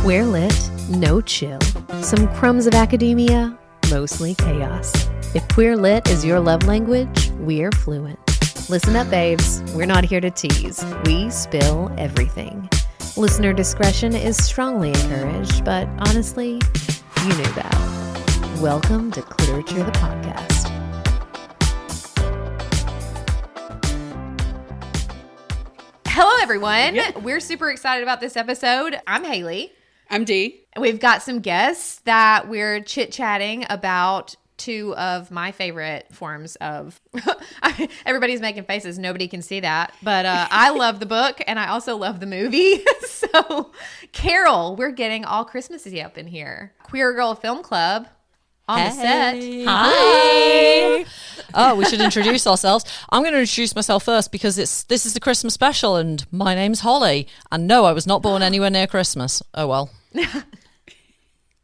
We're lit, no chill. Some crumbs of academia, mostly chaos. If queer lit is your love language, we're fluent. Listen up, babes. We're not here to tease. We spill everything. Listener discretion is strongly encouraged, but honestly, you knew that. Welcome to Cliterature, the podcast. Hello, everyone. Yep. We're super excited about this episode. I'm Haley. I'm Dee. We've got some guests that we're chit-chatting about two of my favorite forms of... Everybody's making faces. Nobody can see that. But I love the book, and I also love the movie. So, Carol, we're getting all Christmassy up in here. Queer Girl Film Club on the set. Hi. Oh, we should introduce ourselves. I'm going to introduce myself first because this is the Christmas special, and my name's Holly. And no, I was not born anywhere near Christmas. Oh well.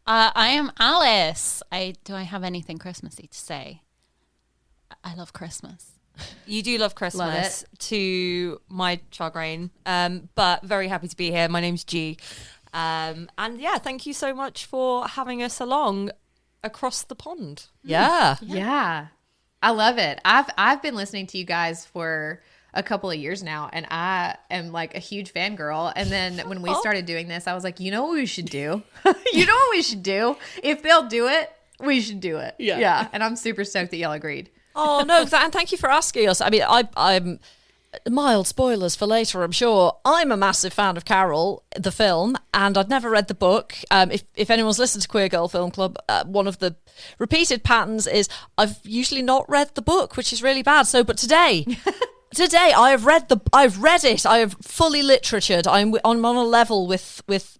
I am Alice. Do I have anything Christmassy to say? I love Christmas. You do love Christmas, Love it. to my chagrin, but very happy to be here. My name's G. And yeah, thank you so much for having us along across the pond. Yeah. I love it. I've been listening to you guys for a couple of years now, and I am like a huge fangirl. And then when we started doing this, I was like, you know what we should do? You know what we should do? If they'll do it, we should do it. Yeah. And I'm super stoked that y'all agreed. Oh no, and thank you for asking us. I mean, I'm mild spoilers for later, I'm sure. I'm a massive fan of Carol, the film, and I'd never read the book. If anyone's listened to Queer Girl Film Club, one of the repeated patterns is I've usually not read the book, which is really bad. But today I've read it. I have fully literatured. I'm on a level with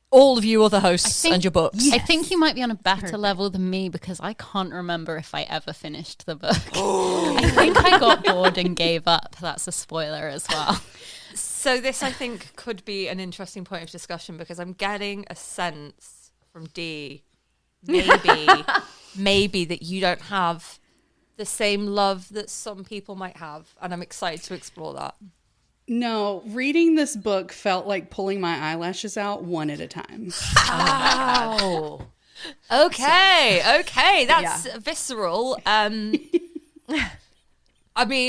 all of you other hosts and your books. I think you might be on a better level than me because I can't remember if I ever finished the book. I think I got bored and gave up. That's a spoiler as well. So this, I think, could be an interesting point of discussion because I'm getting a sense from Dee, maybe that you don't have the same love that some people might have, and I'm excited to explore that. No, reading this book felt like pulling my eyelashes out one at a time. Oh, okay, that's visceral. I mean,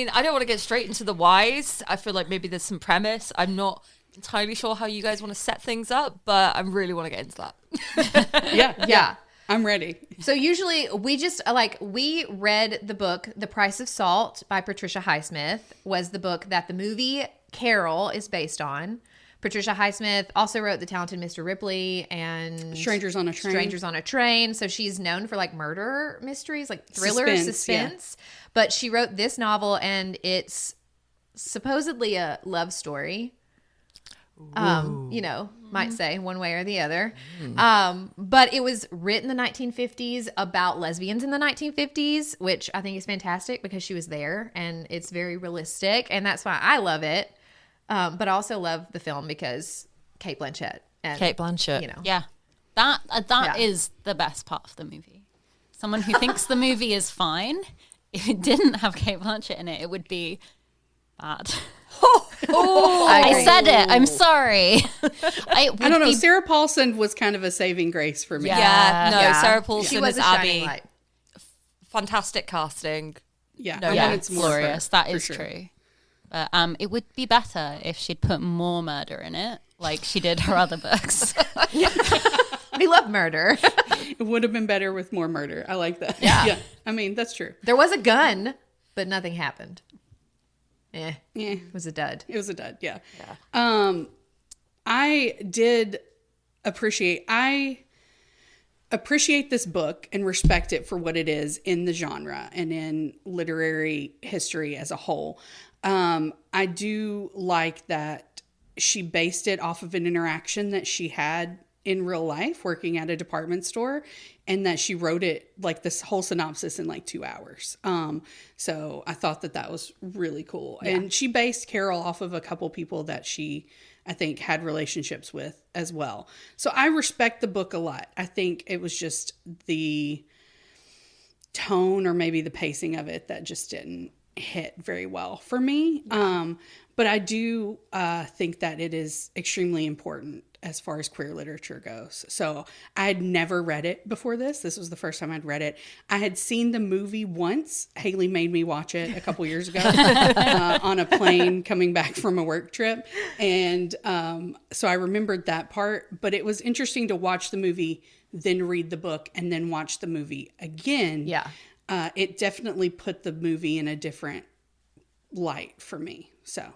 I don't want to get straight into the whys. I feel like maybe there's some premise. I'm not entirely sure how you guys want to set things up, but I really want to get into that. Yeah. I'm ready. So usually we read the book The Price of Salt by Patricia Highsmith was the book that the movie Carol is based on. Patricia Highsmith also wrote The Talented Mr. Ripley and Strangers on a Train. So she's known for like murder mysteries, like thriller, suspense. Yeah. But she wrote this novel and it's supposedly a love story. Might say one way or the other. But it was written in the 1950s about lesbians in the 1950s, which I think is fantastic because she was there and it's very realistic. And that's why I love it. But I also love the film because Kate Blanchett. Yeah, that is the best part of the movie. Someone who thinks the movie is fine, if it didn't have Kate Blanchett in it, it would be bad. I said it. I'm sorry. I don't know. Sarah Paulson was kind of a saving grace for me. Sarah Paulson She was as a shining Abby. light. Fantastic casting. Yeah. No, I yeah, want It's more of her, glorious. That for is sure. true. But it would be better if she'd put more murder in it, like she did her other books. We love murder. It would have been better with more murder. I like that. Yeah. I mean, that's true. There was a gun, but nothing happened. Yeah. It was a dud. It was a dud, yeah. I appreciate this book and respect it for what it is in the genre and in literary history as a whole. I do like that she based it off of an interaction that she had in real life working at a department store, and that she wrote it like this whole synopsis in like 2 hours. So I thought that was really cool. Yeah. And she based Carol off of a couple people that she, I think, had relationships with as well. So I respect the book a lot. I think it was just the tone or maybe the pacing of it that just didn't hit very well for me. Yeah. But I do think that it is extremely important as far as queer literature goes. So I had never read it before this. This was the first time I'd read it. I had seen the movie once. Haley made me watch it a couple years ago on a plane coming back from a work trip. And so I remembered that part. But it was interesting to watch the movie, then read the book, and then watch the movie again. Yeah. It definitely put the movie in a different light for me. So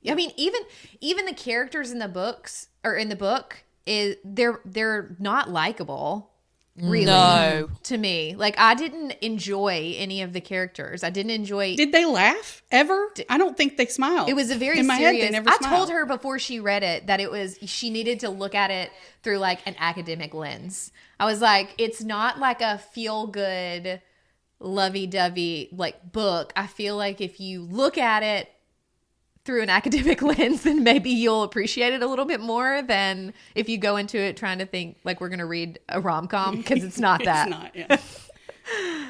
I mean, even the characters in the books or in the book is they're not likable, really. No. To me, like I didn't enjoy any of the characters. I didn't enjoy. did they laugh ever? I don't think they smiled. It was a very in my serious. head. They never I smiled. told her before she read it that she needed to look at it through like an academic lens. I was like, it's not like a feel good, lovey dovey like book. I feel like if you look at it through an academic lens, then maybe you'll appreciate it a little bit more than if you go into it trying to think like we're going to read a rom-com, because it's not that. It's not, yeah.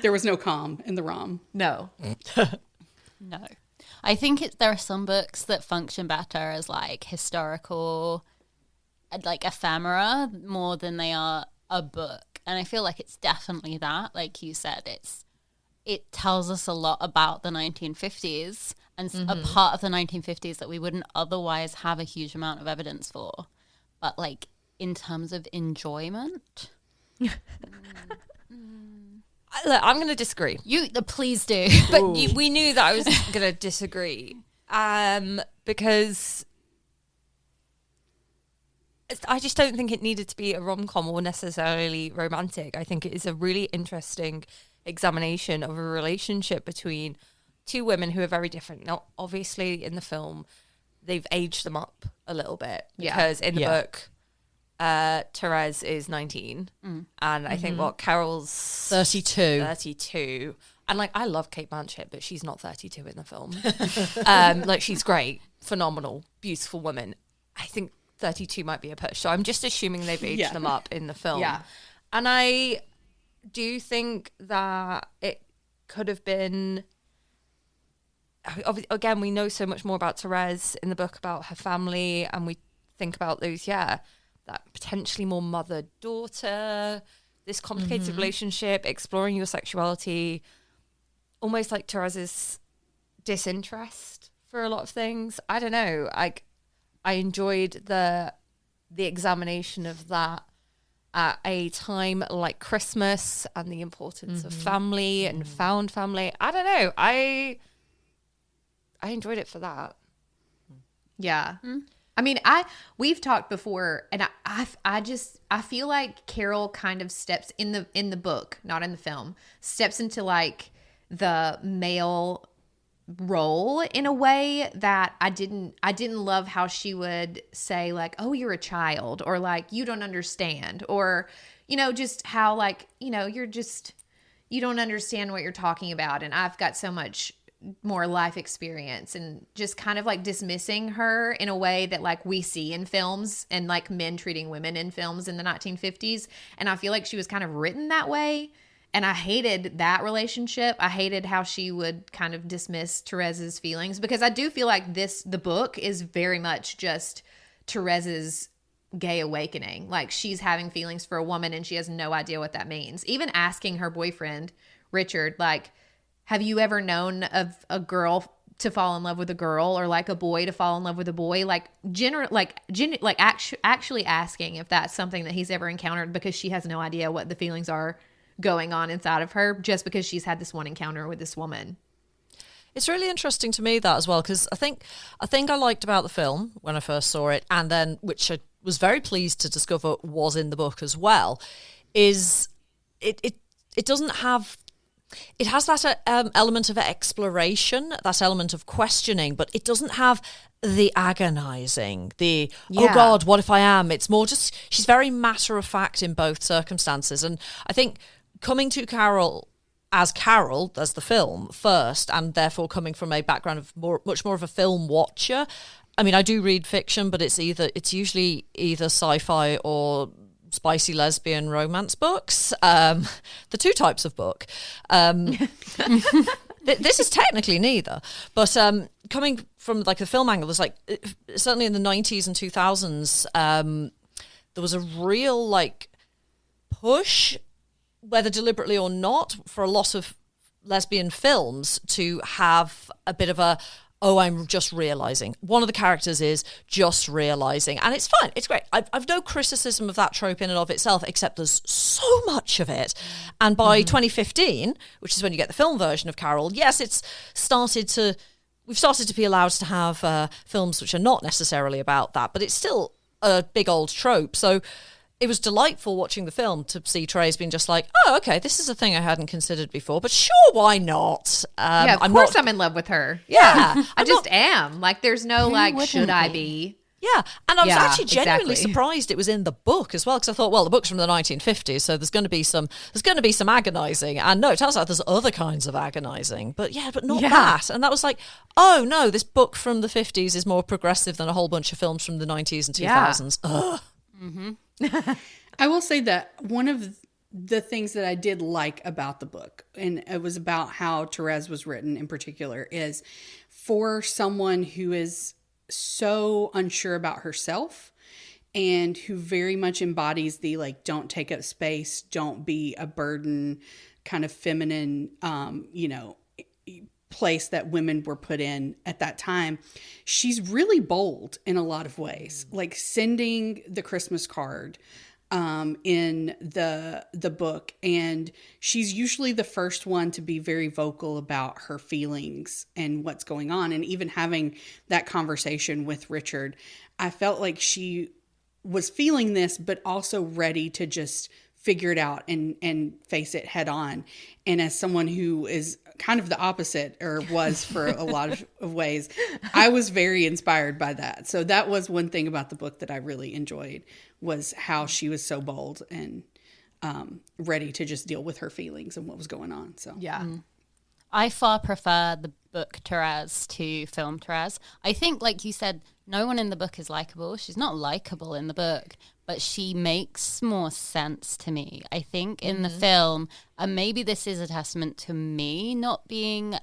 There was no calm in the rom. No. No. I think there are some books that function better as like historical, like ephemera more than they are a book. And I feel like it's definitely that. Like you said, it tells us a lot about the 1950s and a part of the 1950s that we wouldn't otherwise have a huge amount of evidence for. But like in terms of enjoyment, Look, I'm going to disagree. Please do. But we knew that I was going to disagree because I just don't think it needed to be a rom-com or necessarily romantic. I think it is a really interesting examination of a relationship between two women who are very different. Now, obviously, in the film, they've aged them up a little bit because in the book, Therese is 19, and I think Carol's 32. And like, I love Kate Blanchett, but she's not 32 in the film. Like, she's great, phenomenal, beautiful woman. I think 32 might be a push. So I'm just assuming they've aged them up in the film. Yeah. And I do think that it could have been. Again, we know so much more about Therese in the book, about her family, and we think about those, that potentially more mother-daughter, this complicated relationship, exploring your sexuality, almost like Therese's disinterest for a lot of things. I don't know. I enjoyed the examination of that at a time like Christmas and the importance of family and found family. I don't know. I enjoyed it for that. Yeah. I mean, we've talked before, and I feel like Carol kind of steps in the book, not in the film, steps into like the male role in a way that I didn't love how she would say like, oh, you're a child, or like, you don't understand, or, just how like, you don't understand what you're talking about. And I've got so much more life experience, and just kind of like dismissing her in a way that like we see in films and like men treating women in films in the 1950s. And I feel like she was kind of written that way. And I hated that relationship. I hated how she would kind of dismiss Therese's feelings, because I do feel like the book is very much just Therese's gay awakening. Like, she's having feelings for a woman and she has no idea what that means. Even asking her boyfriend, Richard, like, have you ever known of a girl to fall in love with a girl, or like a boy to fall in love with a boy? Like, actually asking if that's something that he's ever encountered, because she has no idea what the feelings are going on inside of her just because she's had this one encounter with this woman. It's really interesting to me that as well, because I think I liked about the film when I first saw it, and then which I was very pleased to discover was in the book as well, is it doesn't have. It has that element of exploration, that element of questioning, but it doesn't have the agonizing, oh God, what if I am? It's more just, she's very matter of fact in both circumstances. And I think coming to Carol as the film first, and therefore coming from a background of much more of a film watcher. I mean, I do read fiction, but it's usually either sci-fi or spicy lesbian romance books, the two types of book. This is technically neither, but coming from like the film angle, there's like certainly in the 90s and 2000s, there was a real like push, whether deliberately or not, for a lot of lesbian films to have a bit of a, oh, I'm just realising. One of the characters is just realising. And it's fine. It's great. I've no criticism of that trope in and of itself, except there's so much of it. And by 2015, which is when you get the film version of Carol, yes, we've started to be allowed to have films which are not necessarily about that, but it's still a big old trope. So it was delightful watching the film to see Therese being just like, oh, okay, this is a thing I hadn't considered before, but sure, why not? Of course I'm in love with her. Yeah. I just am. Like, there's no, like, should I be? Yeah, and I was actually genuinely surprised it was in the book as well, because I thought, well, the book's from the 1950s, so there's going to be some agonising. And no, it turns out there's other kinds of agonising, but not that. And that was like, oh no, this book from the 50s is more progressive than a whole bunch of films from the 90s and 2000s. Ugh. I will say that one of the things that I did like about the book, and it was about how Therese was written in particular, is for someone who is so unsure about herself and who very much embodies the like, don't take up space, don't be a burden, kind of feminine, place that women were put in at that time. She's really bold in a lot of ways, like sending the Christmas card in the book, and she's usually the first one to be very vocal about her feelings and what's going on. And even having that conversation with Richard, I felt like she was feeling this, but also ready to just figure it out and face it head on. And as someone who is kind of the opposite, or was for a lot of ways, I was very inspired by that. So that was one thing about the book that I really enjoyed, was how she was so bold and ready to just deal with her feelings and what was going on. So I far prefer the book Therese to film Therese. I think, like you said, no one in the book is likable. She's not likable in the book, but she makes more sense to me. I think in the film, and maybe this is a testament to me not being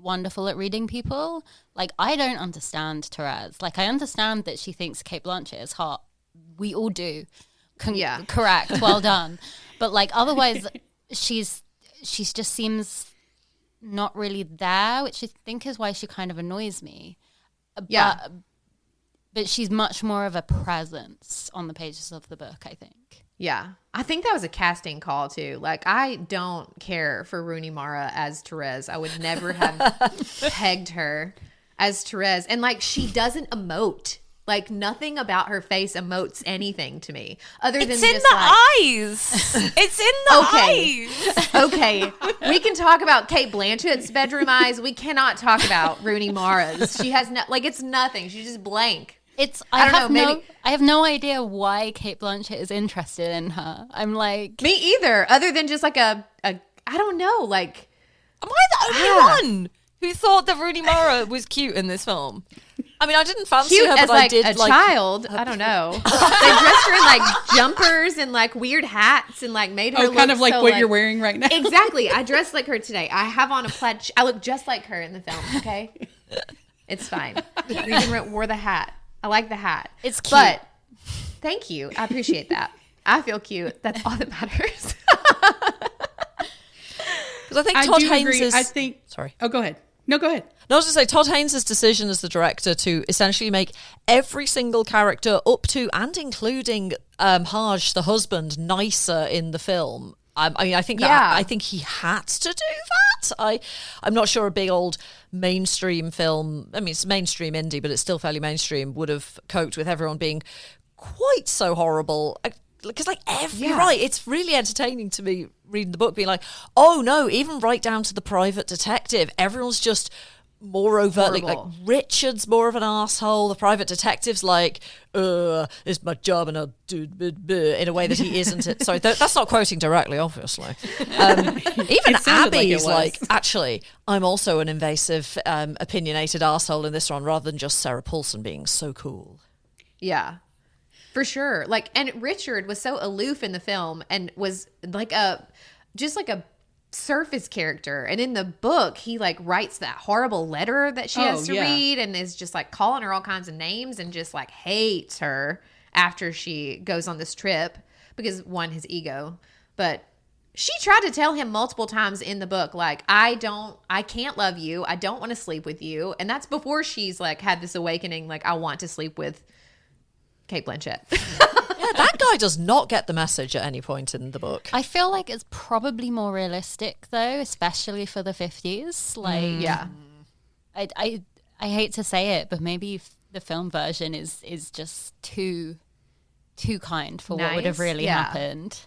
wonderful at reading people. Like, I don't understand Therese. Like, I understand that she thinks Cate Blanchett is hot. We all do. Correct. Well done. But like, otherwise, she's just seems not really there, which I think is why she kind of annoys me. But she's much more of a presence on the pages of the book, I think. Yeah. I think that was a casting call, too. Like, I don't care for Rooney Mara as Therese. I would never have pegged her as Therese. And, like, she doesn't emote. Like, nothing about her face emotes anything to me. Other than it's in just the like, eyes. It's in the eyes. Okay. We can talk about Cate Blanchett's bedroom eyes. We cannot talk about Rooney Mara's. She has it's nothing. She's just blank. I have no idea why Cate Blanchett is interested in her. I'm like, me either. Other than just like a I don't know. Like, am I the only one who thought that Rooney Mara was cute in this film? I mean, I didn't fancy cute her, as but I did a child. I don't know. They dressed her in like jumpers and like weird hats and like made her look kind of like so, what you're wearing right now. Exactly. I dressed like her today. I have on a plaid. I look just like her in the film. Okay, it's fine. You even wore the hat. I like the hat. It's cute. But thank you. I appreciate that. I feel cute. That's all that matters. Because I think Todd Haynes is... Sorry. Oh, go ahead. No, go ahead. No, I was going to say, Todd Haynes' decision as the director to essentially make every single character up to and including Haj, the husband, nicer in the film. I mean, I think I think he had to do that. I'm not sure a big old mainstream film, I mean, it's mainstream indie, but it's still fairly mainstream, would have coped with everyone being quite so horrible. Because you're right, it's really entertaining to me reading the book, being like, oh no, even right down to the private detective, everyone's just more overtly like Richard's more of an asshole. The private detective's like, it's my job and I'll do in a way that he isn't. Sorry, that's not quoting directly, obviously. Even Abby's like, actually, I'm also an invasive, opinionated asshole in this one, rather than just Sarah Paulson being so cool. Yeah. For sure. Like, and Richard was so aloof in the film and was like just like a surface character. And in the book, he like writes that horrible letter that she has to read and is just like calling her all kinds of names and just like hates her. after she goes on this trip because, one, his ego, but she tried to tell him multiple times in the book, like, I can't love you. I don't want to sleep with you. And that's before she's like had this awakening, like, I want to sleep with Kate Blanchett. Yeah, that guy does not get the message at any point in the book. I feel like it's probably more realistic though, especially for the 50s. Like, Yeah. I hate to say it, but maybe the film version is just too kind for what would have really happened.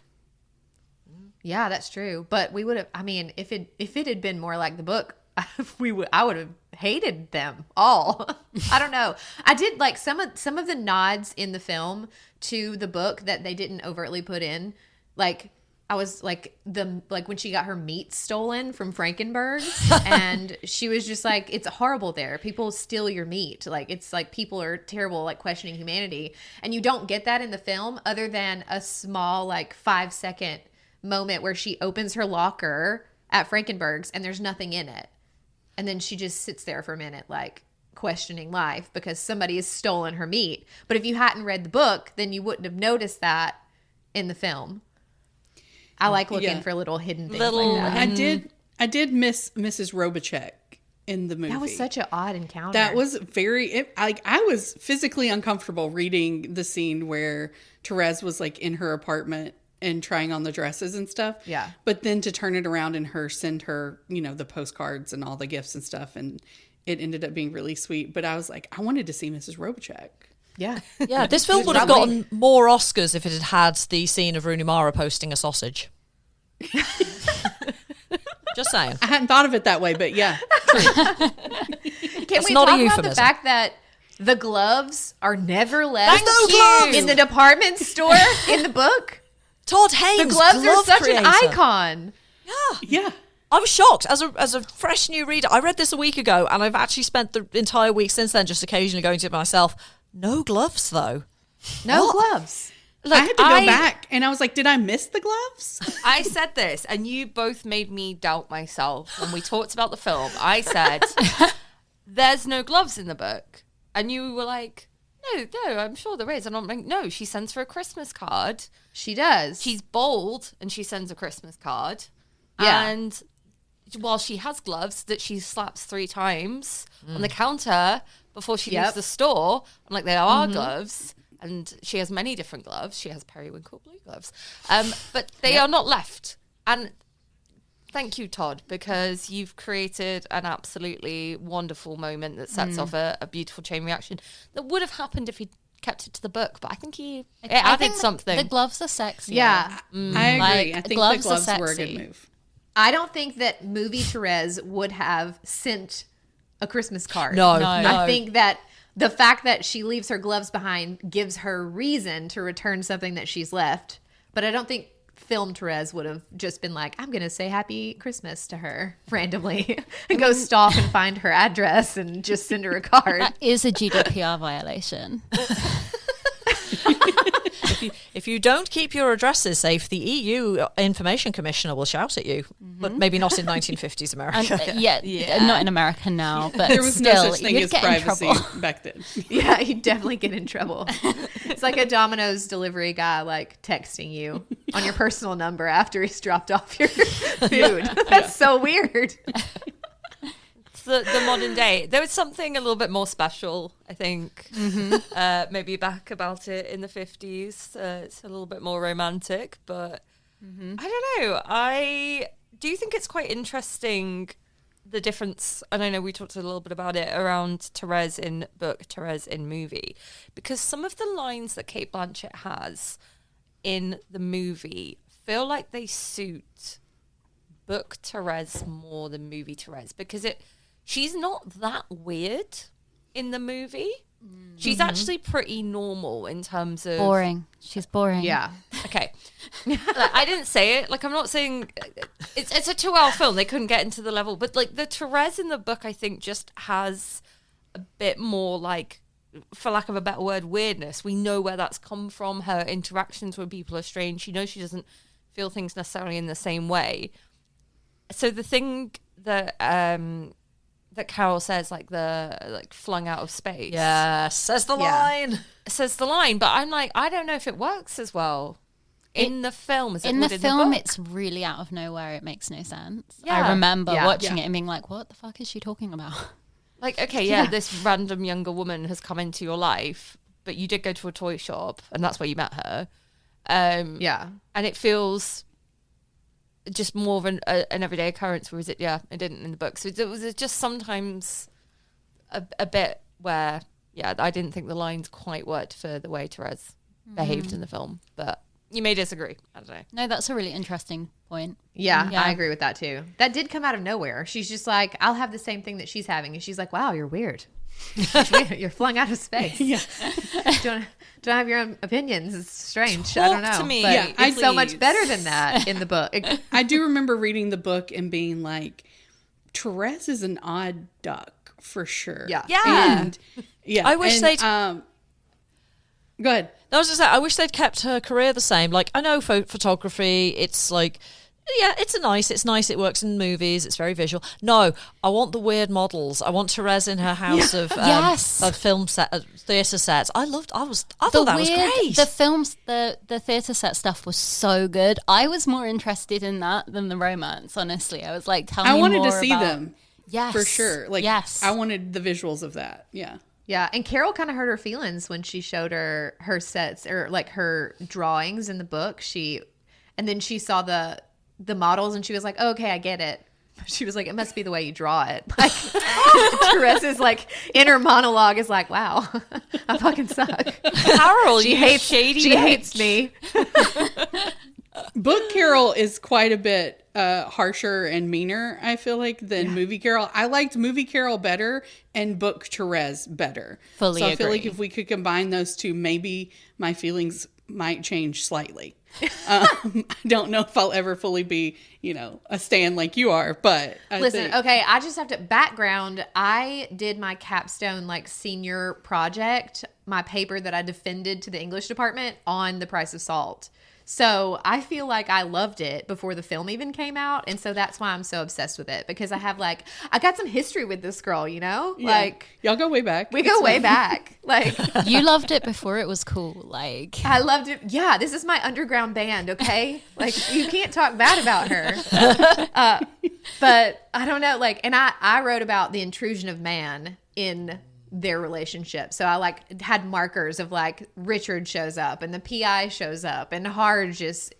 Yeah, that's true. But we would have, I mean, if it had been more like the book, I would have hated them all. I don't know. I did like some of the nods in the film to the book that they didn't overtly put in. Like, I was like when she got her meat stolen from Frankenberg's and she was just like, it's horrible there. People steal your meat. Like, it's like people are terrible, like questioning humanity. And you don't get that in the film other than a small, like 5-second moment where she opens her locker at Frankenberg's and there's nothing in it. And then she just sits there for a minute, like questioning life because somebody has stolen her meat. But if you hadn't read the book, then you wouldn't have noticed that in the film. I like looking for little hidden things like that. I did miss Mrs. Robichek in the movie. That was such an odd encounter. That was I was physically uncomfortable reading the scene where Therese was like in her apartment and trying on the dresses and stuff. Yeah. But then to turn it around and send her, the postcards and all the gifts and stuff. And it ended up being really sweet. But I was like, I wanted to see Mrs. Robichek. Yeah. Yeah, this film would have gotten more Oscars if it had had the scene of Rooney Mara posting a sausage. Just saying. I hadn't thought of it that way, but yeah. Can we talk about the fact that the gloves are never left gloves in the department store in the book? Todd Haynes, the gloves are such creator. an icon. Yeah. I was shocked as a fresh new reader. I read this a week ago, and I've actually spent the entire week since then just occasionally going to it myself. No gloves, though. No gloves. Look, I had to go back, and I was like, did I miss the gloves? I said this, and you both made me doubt myself when we talked about the film. I said, there's no gloves in the book. And you were like, no, I'm sure there is. And I'm like, no, she sends her a Christmas card. She does. She's bold, and she sends a Christmas card. Yeah. And while she has gloves that she slaps 3 times on the counter before she leaves the store, I'm like, they are gloves. And she has many different gloves. She has periwinkle blue gloves. But they are not left. And thank you, Todd, because you've created an absolutely wonderful moment that sets off a beautiful chain reaction that would have happened if he kept it to the book. But I think it added something. The gloves are sexy. Yeah. I agree. Like, I think gloves the are gloves were a good sexy. move. I don't think that movie Therese would have sent a Christmas card. No. I think that the fact that she leaves her gloves behind gives her reason to return something that she's left. But I don't think film Therese would have just been like, I'm going to say Happy Christmas to her randomly and go stalk and find her address and just send her a card. That is a GDPR violation. If you don't keep your addresses safe, the EU Information Commissioner will shout at you. But maybe not in 1950s America. And, not in America now, but There was still, no such thing you'd as get in privacy trouble. back then. Yeah, you'd definitely get in trouble. It's like a Domino's delivery guy like texting you on your personal number after he's dropped off your food. That's so weird. The modern day. There was something a little bit more special, I think, maybe back about it in the 50s. It's a little bit more romantic, but I don't know. I do think it's quite interesting, the difference, and I know we talked a little bit about it, around Therese in book, Therese in movie, because some of the lines that Kate Blanchett has in the movie feel like they suit book Therese more than movie Therese, because she's not that weird in the movie. She's actually pretty normal in terms of... Boring. She's boring. Yeah. Okay. I didn't say it. Like, I'm not saying... It's a 2-hour film. They couldn't get into the level. But, like, the Therese in the book, I think, just has a bit more, like, for lack of a better word, weirdness. We know where that's come from. Her interactions with people are strange. She knows she doesn't feel things necessarily in the same way. So the thing that... that Carol says, like flung out of space. Yeah, says the line. Says the line, but I'm like, I don't know if it works as well in the film as it in would the in film. the book. It's really out of nowhere. It makes no sense. Yeah. I remember watching Yeah. it and being like, "What the fuck is she talking about?" Like, okay, this random younger woman has come into your life, but you did go to a toy shop, and that's where you met her. Yeah. And it feels just more of an everyday occurrence, whereas it didn't in the book. So it was just sometimes a bit where, I didn't think the lines quite worked for the way Therese behaved in the film. But you may disagree. I don't know. No, that's a really interesting point. Yeah, Yeah. I agree with that too. That did come out of nowhere. She's just like, I'll have the same thing that she's having. And she's like, wow, you're weird. You're flung out of space. Yeah. don't have your own opinions. It's strange. I don't know. Talk to me, But it's so much please. better than that in the book. I do remember reading the book and being like, Therese is an odd duck for sure. Yeah. Yeah. And yeah. I wish and, they'd- Go ahead. I was just saying, I wish they'd kept her career the same. Like, I know photography, it's like, it's nice, it works in movies, it's very visual. No, I want the weird models. I want Therese in her house of Yes. of film set, theatre sets. I thought that was great. The films, the theatre set stuff was so good. I was more interested in that than the romance, honestly. I was like, tell me I wanted more to see about- them. Yes. For sure. Like, yes. I wanted the visuals of that. Yeah. Yeah, and Carol kind of hurt her feelings when she showed her sets or like her drawings in the book. And then she saw the models and she was like, oh, okay, I get it. She was like, it must be the way you draw it. Like Therese's like inner monologue is like, wow, I fucking suck. Carol, She you hates shady She bitch. hates me. Book Carol is quite a bit harsher and meaner, I feel like, than movie Carol. I liked movie Carol better and book Therese better. Fully So I feel like agree. if we could combine those two, maybe my feelings might change slightly. I don't know if I'll ever fully be, a stan like you are, but Listen, okay, I just have to background. I did my capstone like senior project, my paper that I defended to the English department on The Price of Salt. So I feel like I loved it before the film even came out. And so that's why I'm so obsessed with it, because I got some history with this girl, like y'all go way back. we go way back. Like You loved it before it was cool. Like, I loved it. Yeah. This is my underground band. Okay. Like you can't talk bad about her. But I don't know. Like, and I wrote about the intrusion of man in their relationship. So I had markers of Richard shows up and the PI shows up and Hard just,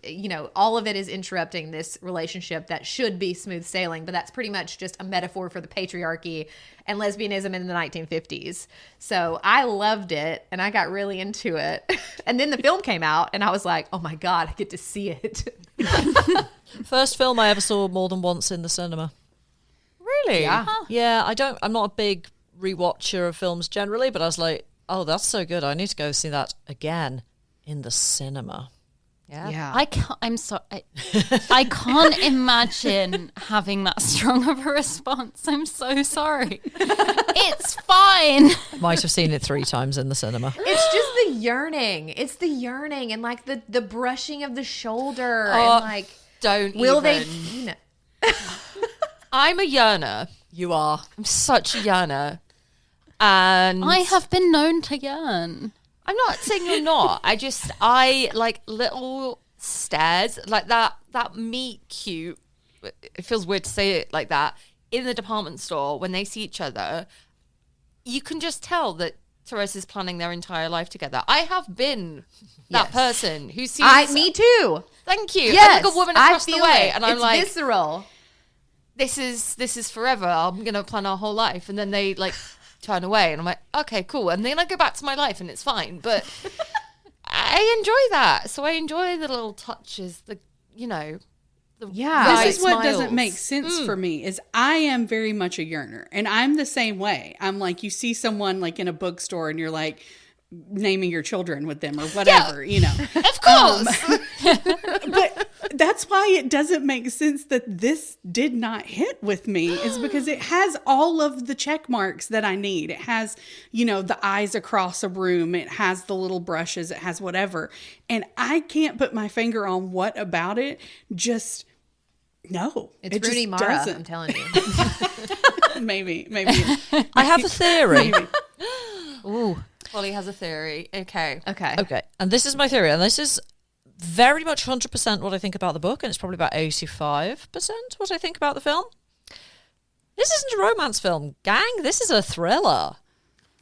all of it is interrupting this relationship that should be smooth sailing, but that's pretty much just a metaphor for the patriarchy and lesbianism in the 1950s. So I loved it and I got really into it. And then the film came out and I was like, oh my God, I get to see it. First film I ever saw more than once in the cinema. Really? Yeah. Yeah, I'm not a big rewatcher of films generally, but I was like, oh, that's so good. I need to go see that again in the cinema. Yeah. I can't imagine having that strong of a response. I'm so sorry. It's fine. Might have seen it 3 times in the cinema. It's just the yearning. It's the yearning and the brushing of the shoulder Oh, and Don't will even. they I'm a yearner. You are. I'm such a yearner. And I have been known to yearn. I'm not saying you're not. I like little stares, like that meet cute. It feels weird to say it like that. In the department store, when they see each other, you can just tell that Therese is planning their entire life together. I have been that person who sees. me too. Thank you. Yes, I'm like a woman across the feel way, it. and I'm it's like, visceral. this is forever. I'm gonna plan our whole life, and then they turn away, and I'm like, okay, cool. And then I go back to my life, and it's fine. But I enjoy that. So I enjoy the little touches. Yeah. This is what smiles. doesn't make sense for me is I am very much a yearner and I'm the same way. I'm like, you see someone in a bookstore and you're like naming your children with them or whatever, Of course. But that's why it doesn't make sense that this did not hit with me is because it has all of the check marks that I need. It has, the eyes across a room. It has the little brushes. It has whatever. And I can't put my finger on what about it just No, It's it Rooney just Mara, doesn't. I'm telling you. Maybe. I have a theory. Maybe. Ooh. Polly has a theory. Okay. Okay. And this is my theory. And this is very much 100% what I think about the book. And it's probably about 85% what I think about the film. This isn't a romance film, gang. This is a thriller.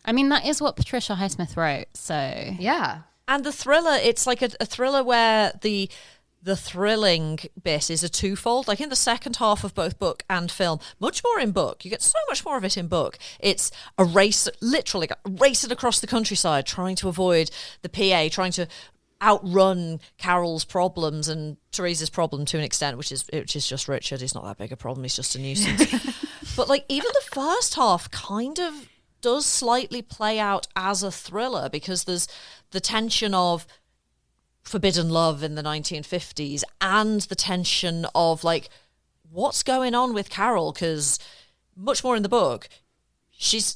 I mean, that is what Patricia Highsmith wrote, so... Yeah. And the thriller, it's like a thriller where the thrilling bit is a twofold. Like in the second half of both book and film, much more in book. You get so much more of it in book. It's a race, literally racing across the countryside, trying to avoid the PA, trying to outrun Carol's problems and Teresa's problem to an extent, which is just Richard. He's not that big a problem. He's just a nuisance. But like even the first half kind of does slightly play out as a thriller because there's the tension of forbidden love in the 1950s and the tension of like what's going on with Carol, because much more in the book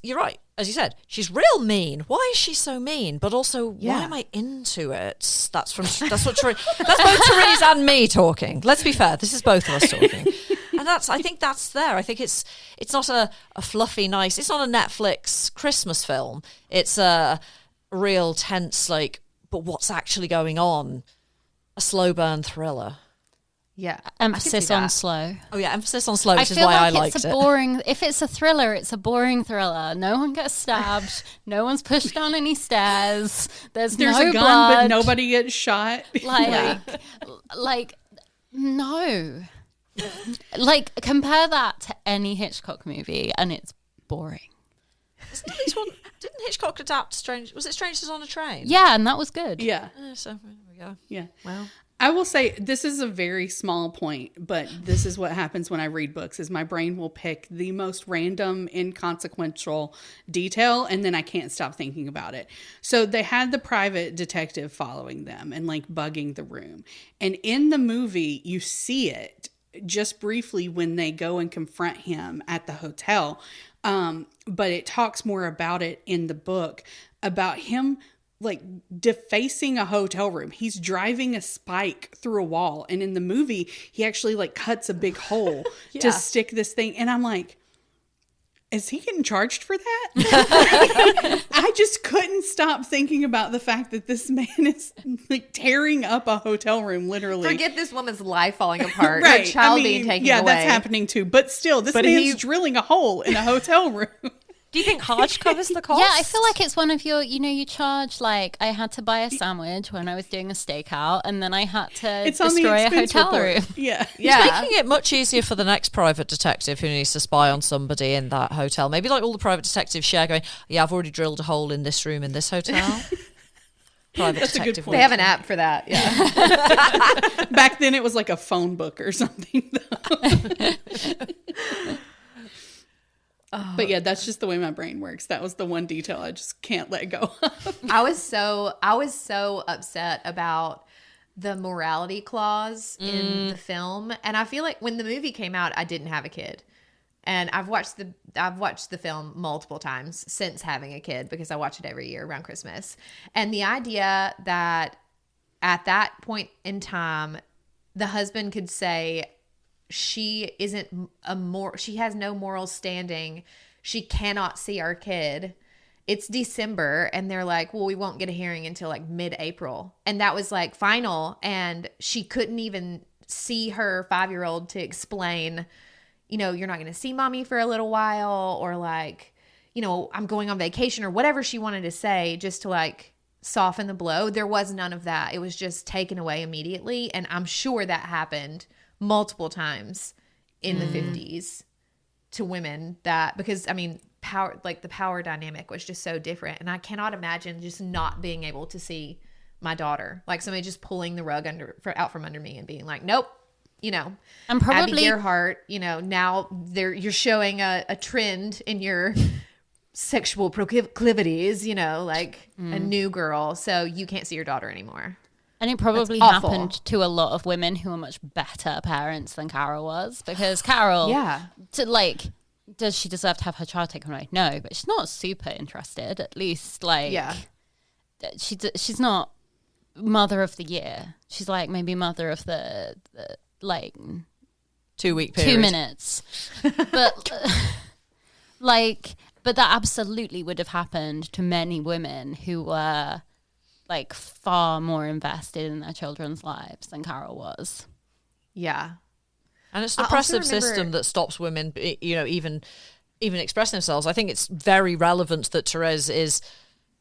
you're right, as you said, she's real mean. Why is she so mean? But also why am I into it? That's both Therese and me talking. Let's be fair, this is both of us talking. And I think that's there. I think it's not a fluffy, nice, it's not a Netflix Christmas film. It's a real tense, like, but what's actually going on? A slow burn thriller. Yeah. Emphasis on slow. Oh yeah, emphasis on slow, which is feel why I like liked it's it. boring. If it's a thriller, it's a boring thriller. No one gets stabbed. No one's pushed down any stairs. There's There's no a gun, blood. but nobody gets shot. Like, no. Like, compare that to any Hitchcock movie, and it's boring. Didn't Hitchcock adapt Strangers on a Train? Yeah, and that was good. Yeah. So there we go. Yeah. Well, I will say this is a very small point, but this is what happens when I read books is my brain will pick the most random, inconsequential detail, and then I can't stop thinking about it. So they had the private detective following them and like bugging the room. And in the movie, you see it just briefly when they go and confront him at the hotel. But it talks more about it in the book, about him like defacing a hotel room. He's driving a spike through a wall. And in the movie, he actually like cuts a big hole to stick this thing. And I'm like, is he getting charged for that? I just couldn't stop thinking about the fact that this man is like tearing up a hotel room, literally. forget this woman's life falling apart. Right. Her child being taken away. Yeah, that's happening too. But still, this man's drilling a hole in a hotel room. Do you think Hodge covers the cost? Yeah, I feel like it's one of your, you charge, like, I had to buy a sandwich when I was doing a stakeout, and then I had to destroy a hotel room. Yeah. It's making it much easier for the next private detective who needs to spy on somebody in that hotel. Maybe like all the private detectives share going, yeah, I've already drilled a hole in this room in this hotel. Private That's detective. a good point. They have an app for that. Yeah. Back then it was like a phone book or something. But yeah, that's just the way my brain works. That was the one detail I just can't let go of. I was so upset about the morality clause in the film, and I feel like when the movie came out, I didn't have a kid, and I've watched the film multiple times since having a kid because I watch it every year around Christmas, and the idea that at that point in time, the husband could say, she has no moral standing. She cannot see our kid. It's December and they're like, well, we won't get a hearing until like mid-April. And that was like final. And she couldn't even see her 5-year-old to explain, you're not going to see mommy for a little while, or like, I'm going on vacation, or whatever she wanted to say just to like soften the blow. There was none of that. It was just taken away immediately. And I'm sure that happened multiple times in the 50s to women, that because power, like the power dynamic was just so different, and I cannot imagine just not being able to see my daughter, like somebody just pulling the rug out from under me and being like, nope, and probably Abby Gerhart, now you're showing a trend in your sexual proclivities, like a new girl, so you can't see your daughter anymore. And it probably happened to a lot of women who are much better parents than Carol was, because Carol, does she deserve to have her child taken away? No, but she's not super interested. At least, she's not mother of the year. She's like maybe mother of the 2-week period. 2 minutes. But but that absolutely would have happened to many women who were like far more invested in their children's lives than Carol was. Yeah. And it's an oppressive system that stops women, even expressing themselves. I think it's very relevant that Therese is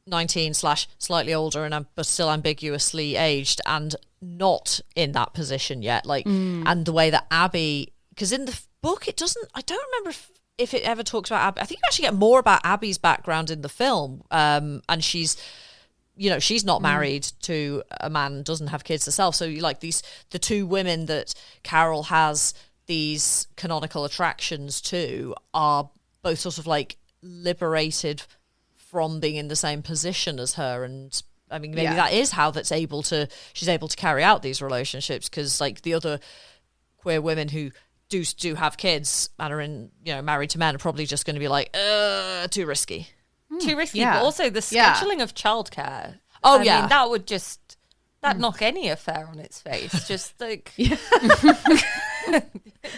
19/slightly older but still ambiguously aged and not in that position yet. And the way that Abby, because in the book I don't remember if it ever talks about Abby. I think you actually get more about Abby's background in the film, and she's not married to a man, doesn't have kids herself. So the two women that Carol has these canonical attractions to are both sort of like liberated from being in the same position as her. And I mean, maybe that is how she's able to carry out these relationships, because like the other queer women who do have kids and are married to men are probably just going to be like, too risky. Too risky, Yeah. but also the scheduling of childcare. Oh, I yeah. mean, that would just knock any affair on its face. Just like,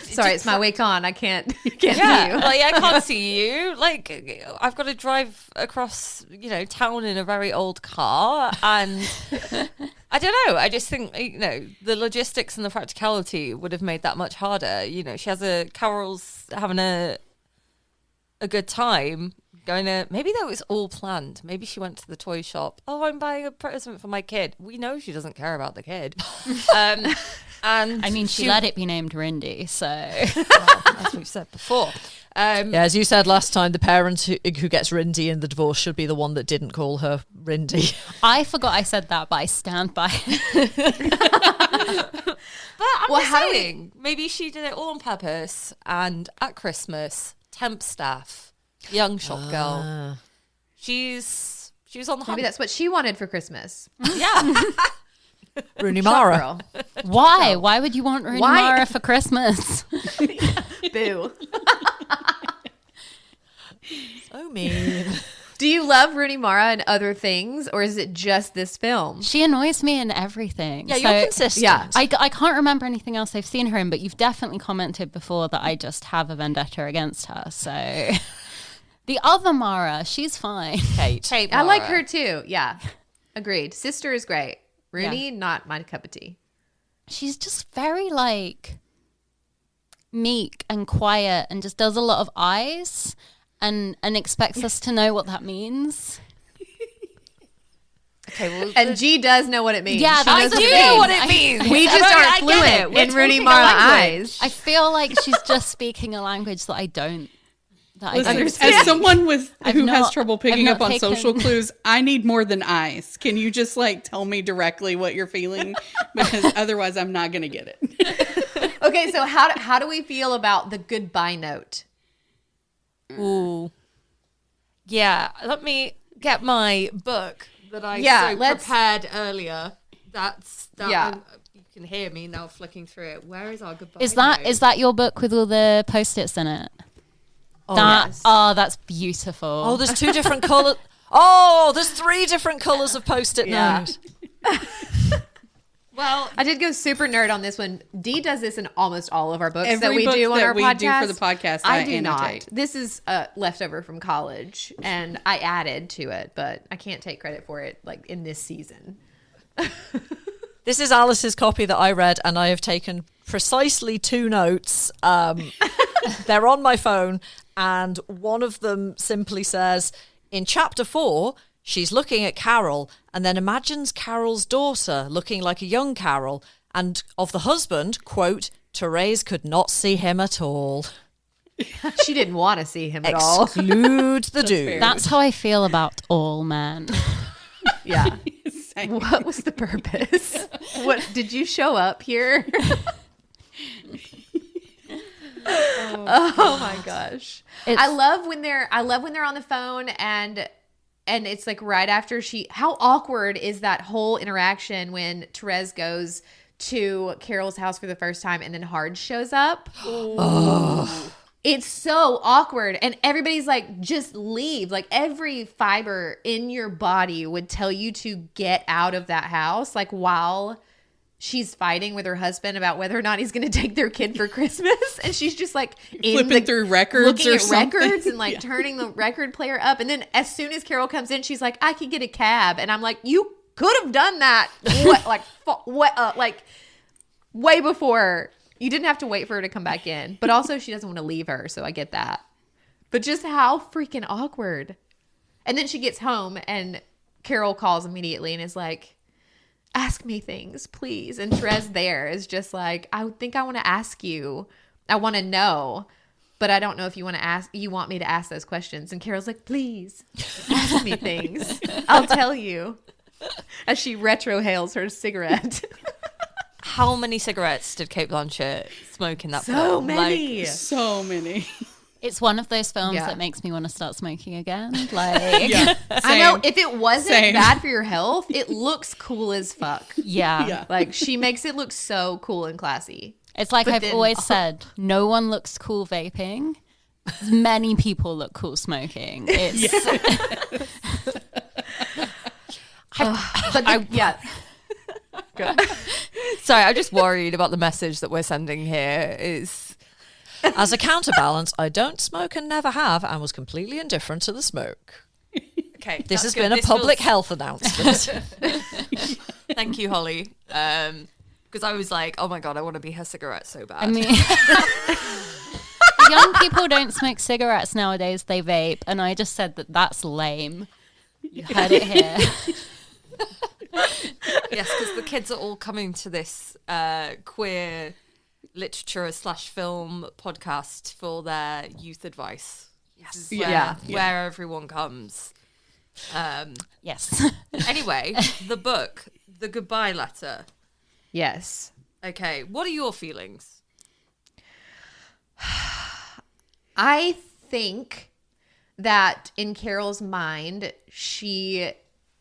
Sorry, it's my week on. I can't see you. like I can't see you. Like I've got to drive across, town in a very old car, and I don't know. I just think the logistics and the practicality would have made that much harder. Carol's having a good time. Maybe that was all planned. Maybe she went to the toy shop. Oh, I'm buying a present for my kid. We know she doesn't care about the kid. And I mean, she let it be named Rindy, so as we've said before. As you said last time, the parent who gets Rindy in the divorce should be the one that didn't call her Rindy. I forgot I said that, but I stand by it. But I'm just saying, maybe she did it all on purpose. And at Christmas, temp staff, young shop girl, she was on the hunt. Maybe that's what she wanted for Christmas. Yeah. Rooney Shop Mara. girl. Why? Why would you want Rooney Why? Mara for Christmas? Boo. So mean. Do you love Rooney Mara and other things, or is it just this film? She annoys me in everything. Yeah, So- you're consistent. Yeah. I can't remember anything else I've seen her in, but you've definitely commented before that I just have a vendetta against her. So the other Mara, she's fine. Kate. I like her too. Yeah. Agreed. Sister is great. Rooney, not my cup of tea. She's just very like meek and quiet and just does a lot of eyes and expects us to know what that means. Okay, well, And G does know what it means. Yeah, She I knows do it know means. what it means. We just I aren't get it. fluent We're in Rooney talking a Mara language. eyes. I feel like she's just speaking a language that I don't. That I don't Listeners, speak. as someone who has not- trouble I've picking not up on taken- social clues, I need more than eyes. Can you just tell me directly what you're feeling? Because otherwise I'm not going to get it. Okay, so how do we feel about the goodbye note? ooh. Yeah, let me get my book that I let's- prepared earlier. That's that. Yeah. You can hear me now flicking through it. Where is our goodbye? Is that your book with all the post-its in it? That's beautiful. Oh, there's 2 different colours. Oh, there's 3 different colours of post-it Yeah. note. Well, I did go super nerd on this one. Dee does this in almost all of our books that Every we book do on that our we podcast. do for the podcast, I do annotate. not. This is leftover from college, and I added to it, but I can't take credit for it in this season. This is Alice's copy that I read, and I have taken precisely 2 notes. They're on my phone, and one of them simply says, in chapter 4, she's looking at Carol and then imagines Carol's daughter looking like a young Carol, and of the husband, quote, Therese could not see him at all. She didn't want to see him at all. Exclude the dude. That's how I feel about all men. Yeah. Same. What was the purpose? What did you show up here? Oh my gosh. I love when they're on the phone and it's right after how awkward is that whole interaction when Therese goes to Carol's house for the first time and then Hard shows up. It's so awkward. And everybody's just leave. Every fiber in your body would tell you to get out of that house. While she's fighting with her husband about whether or not he's going to take their kid for Christmas. And she's just like flipping through records looking or at something. records and like turning the record player up. And then as soon as Carol comes in, she's like, I could get a cab. And I'm like, you could have done that. Like way before. You didn't have to wait for her to come back in. But also she doesn't want to leave her. So I get that. But just how freaking awkward. And then she gets home and Carol calls immediately and is like, ask me things, please. And Therese there is just like, I think I want to ask you. I want to know, but I don't know if you want me to ask those questions. And Carol's like, please ask me things. I'll tell you. As she retrohales her cigarette. How many cigarettes did Cate Blanchett smoke in that So film? many. So many. It's one of those films Yeah. that makes me want to start smoking again. Like, Yeah. I know if it wasn't Same. bad for your health, it looks cool as fuck. yeah. Yeah. Like she makes it look so cool and classy. It's like But I've then- always said, no one looks cool vaping. Many people look cool smoking. It's Sorry, I'm just worried about the message that we're sending here. Is As a counterbalance, I don't smoke and never have, and was completely indifferent to the smoke. okay. This that's has good. been a This public feels- health announcement. Thank you, Holly. Because I was like, oh my god, I want to be her cigarette so bad. I mean, young people don't smoke cigarettes nowadays, they vape. And I just said that that's lame. You heard it here. yes, because the kids are all coming to this queer literature / film podcast for their youth advice. Yes, where everyone comes. Yes. Anyway, the book, The Goodbye Letter. Yes. Okay, what are your feelings? I think that in Carol's mind, she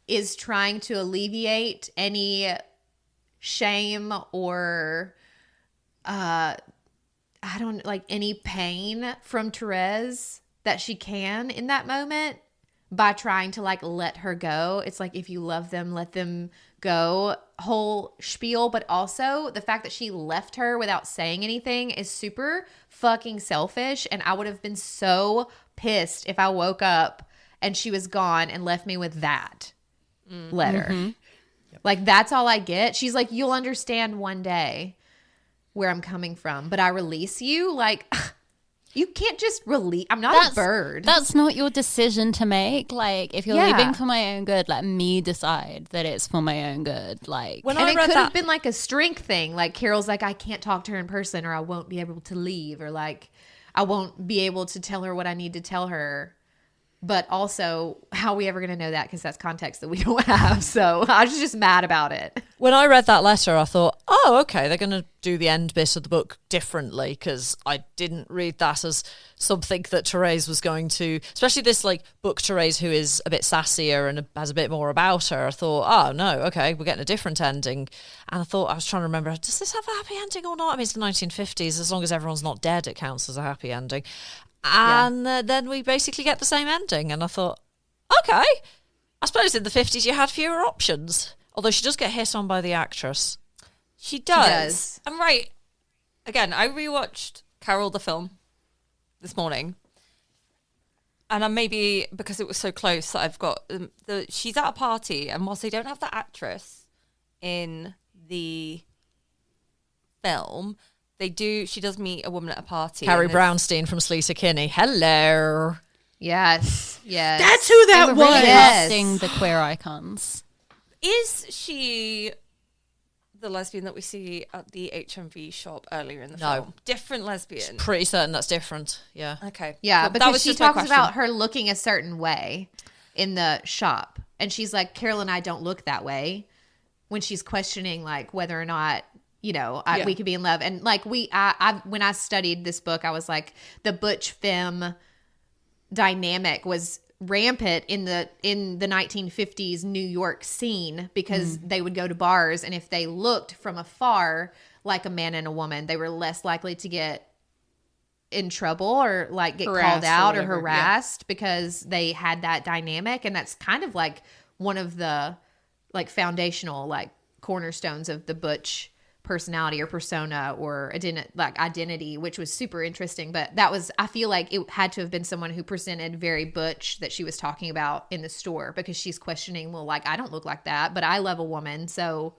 is trying to alleviate any shame or any pain from Therese that she can in that moment by trying to like let her go. It's like, if you love them, let them go, whole spiel. But also the fact that she left her without saying anything is super fucking selfish. And I would have been so pissed if I woke up and she was gone and left me with that letter. Like, that's all I get. She's like, you'll understand one day where I'm coming from, but I release you. Like, you can't just release. I'm not a bird. That's not your decision to make. Like, if you're Yeah. leaving for my own good, let me decide that it's for my own good. Like, When And I it read could that, have been like a strength thing. Like, Carol's like, I can't talk to her in person, or I won't be able to leave, or like, I won't be able to tell her what I need to tell her. But also, how are we ever going to know that? Because that's context that we don't have. So I was just mad about it. when I read that letter, I thought, oh, okay, they're going to do the end bit of the book differently, because I didn't read that as something that Therese was going to, especially this like book Therese who is a bit sassier and has a bit more about her. I thought, oh no, okay, we're getting a different ending. And I thought, I was trying to remember, does this have a happy ending or not? I mean, it's the 1950s. As long as everyone's not dead, it counts as a happy ending. And then we basically get the same ending. And I thought, okay, I suppose in the 50s you had fewer options. Although she does get hit on by the actress. She does. does. I'm right. Again, I rewatched Carol the film this morning. And I maybe, because it was so close, I've got she's at a party, and whilst they don't have the actress in the film, she does meet a woman at a party. Carrie and there's- Brownstein from Sleater Kinney. Hello. Yes. Yes. That's who that They were was. really Yes. casting the queer icons. Is she the lesbian that we see at the HMV shop earlier in the No. film? Different lesbian. Pretty certain that's different. Yeah. Okay. Yeah, Cool. That because was she just my talks question. about her looking a certain way in the shop. And she's like, Carol and I don't look that way, when she's questioning like whether or not, you know, we could be in love. And like when I studied this book, I was like, the butch femme dynamic was rampant in the 1950s New York scene, because they would go to bars, and if they looked from afar like a man and a woman, they were less likely to get in trouble or like get Harassed called out or whatever, harassed, because they had that dynamic. And that's kind of like one of the like foundational like cornerstones of the butch personality or persona or identity, which was super interesting. But that was, I feel like it had to have been someone who presented very butch that she was talking about in the store, because she's questioning, well, like, I don't look like that, but I love a woman. So